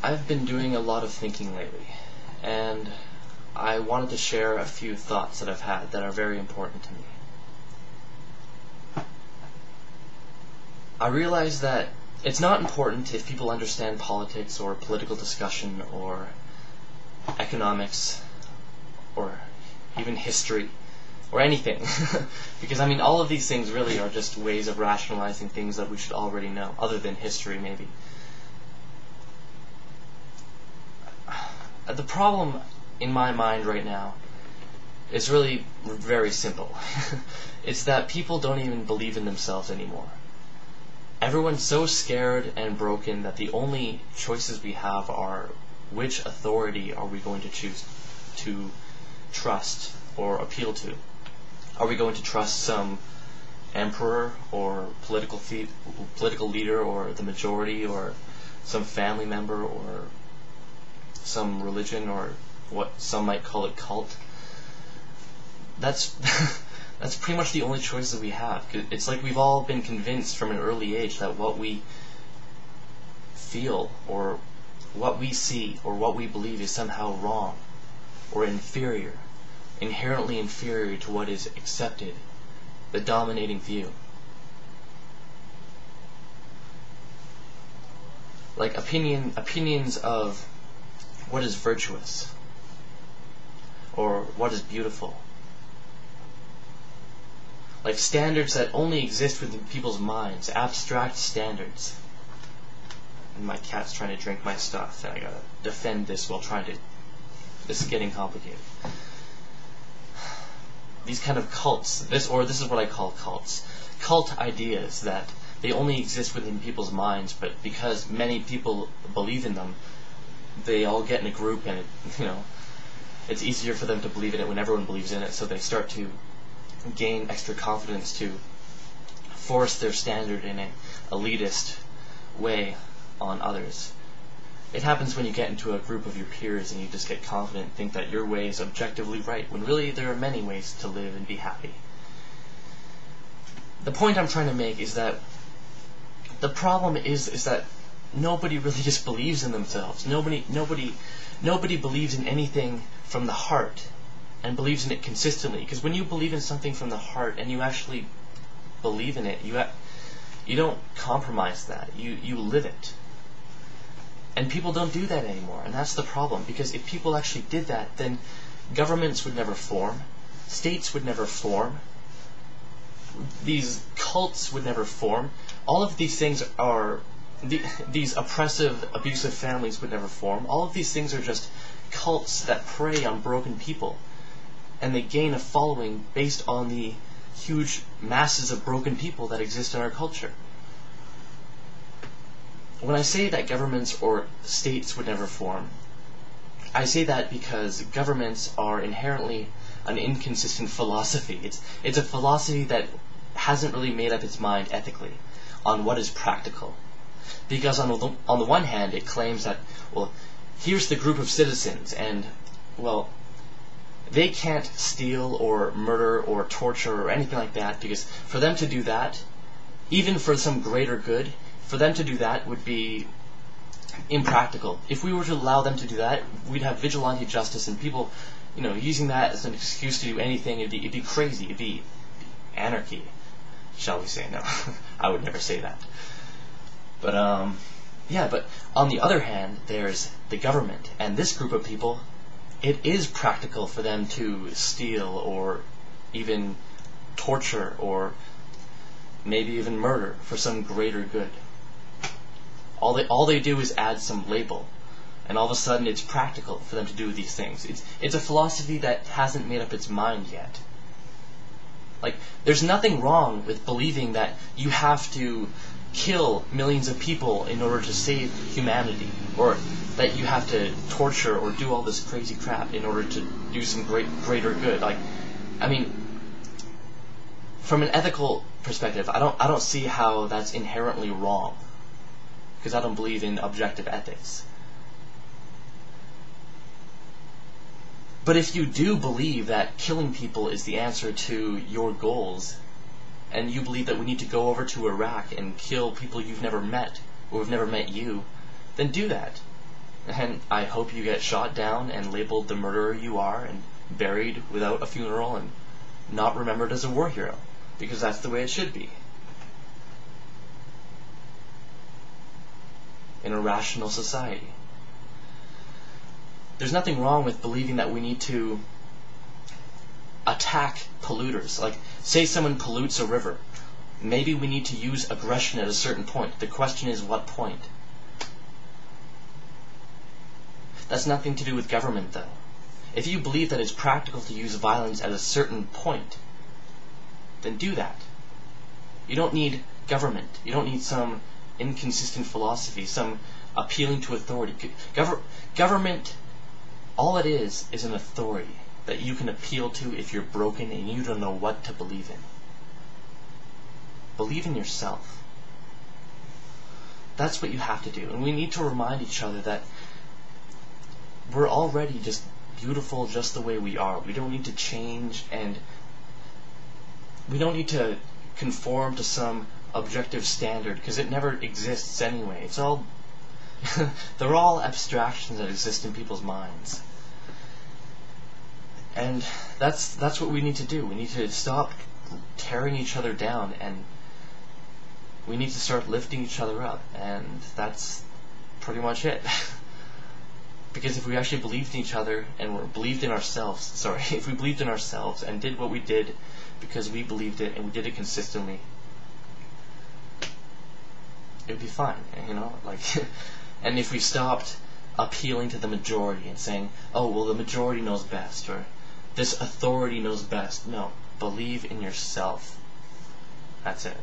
I've been doing a lot of thinking lately, and I wanted to share a few thoughts that I've had that are very important to me. I realize that it's not important if people understand politics or political discussion or economics or even history or anything. Because, all of these things really are just ways of rationalizing things that we should already know, other than history, maybe. The problem in my mind right now is really very simple. It's that people don't even believe in themselves anymore. Everyone's so scared and broken that the only choices we have are which authority are we going to choose to trust or appeal to. Are we going to trust some emperor or political leader or the majority or some family member or some religion or what some might call a cult? That's that's pretty much the only choice that we have. It's like we've all been convinced from an early age that what we feel or what we see or what we believe is somehow wrong or inferior, inherently inferior to what is accepted, the dominating view. Like opinions of what is virtuous or what is beautiful. Like standards that only exist within people's minds, abstract standards. And my cat's trying to drink my stuff, and I gotta defend this while trying to... This is getting complicated. These kind of cults, this is what I call cults. Cult ideas that they only exist within people's minds, but because many people believe in them, they all get in a group, and it's easier for them to believe in it when everyone believes in it, so they start to gain extra confidence to force their standard in an elitist way on others. It happens when you get into a group of your peers and you just get confident and think that your way is objectively right, when really there are many ways to live and be happy. The point I'm trying to make is that the problem is that nobody really just believes in themselves. Nobody believes in anything from the heart and believes in it consistently. Because when you believe in something from the heart and you actually believe in it, you don't compromise that. You live it. And people don't do that anymore, and that's the problem. Because if people actually did that, then governments would never form, states would never form, these cults would never form. All of these things are... These oppressive, abusive families would never form. All of these things are just cults that prey on broken people. And they gain a following based on the huge masses of broken people that exist in our culture. When I say that governments or states would never form, I say that because governments are inherently an inconsistent philosophy. It's a philosophy that hasn't really made up its mind ethically on what is practical. Because on the one hand, it claims that, well, here's the group of citizens, and, well, they can't steal or murder or torture or anything like that, because for them to do that, even for some greater good, for them to do that would be impractical. If we were to allow them to do that, we'd have vigilante justice and people, using that as an excuse to do anything. It'd be crazy. It'd be anarchy, shall we say. No, I would never say that. But, but on the other hand, there's the government, and this group of people, it is practical for them to steal or even torture or maybe even murder for some greater good. All they do is add some label, and all of a sudden it's practical for them to do these things. It's a philosophy that hasn't made up its mind yet. Like, there's nothing wrong with believing that you have to kill millions of people in order to save humanity, or that you have to torture or do all this crazy crap in order to do some greater good. From an ethical perspective, I don't see how that's inherently wrong, because I don't believe in objective ethics. But if you do believe that killing people is the answer to your goals, and you believe that we need to go over to Iraq and kill people you've never met, or have never met you, then do that. And I hope you get shot down and labeled the murderer you are and buried without a funeral and not remembered as a war hero, because that's the way it should be. In a rational society. There's nothing wrong with believing that we need to attack polluters. Like, say someone pollutes a river. Maybe we need to use aggression at a certain point. The question is, what point? That's nothing to do with government, though. If you believe that it's practical to use violence at a certain point, then do that. You don't need government. You don't need some inconsistent philosophy, some appealing to authority. Government, all it is an authority that you can appeal to if you're broken and you don't know what to believe in. Believe in yourself. That's what you have to do. And we need to remind each other that we're already just beautiful just the way we are. We don't need to change, and we don't need to conform to some objective standard, because it never exists anyway. It's all they're all abstractions that exist in people's minds. And that's what we need to do. We need to stop tearing each other down, and we need to start lifting each other up, and that's pretty much it. Because if we actually believed in each other and believed in ourselves, if we believed in ourselves and did what we did because we believed it and we did it consistently, it would be fine, and if we stopped appealing to the majority and saying, oh, well, the majority knows best, or this authority knows best. No, believe in yourself. That's it.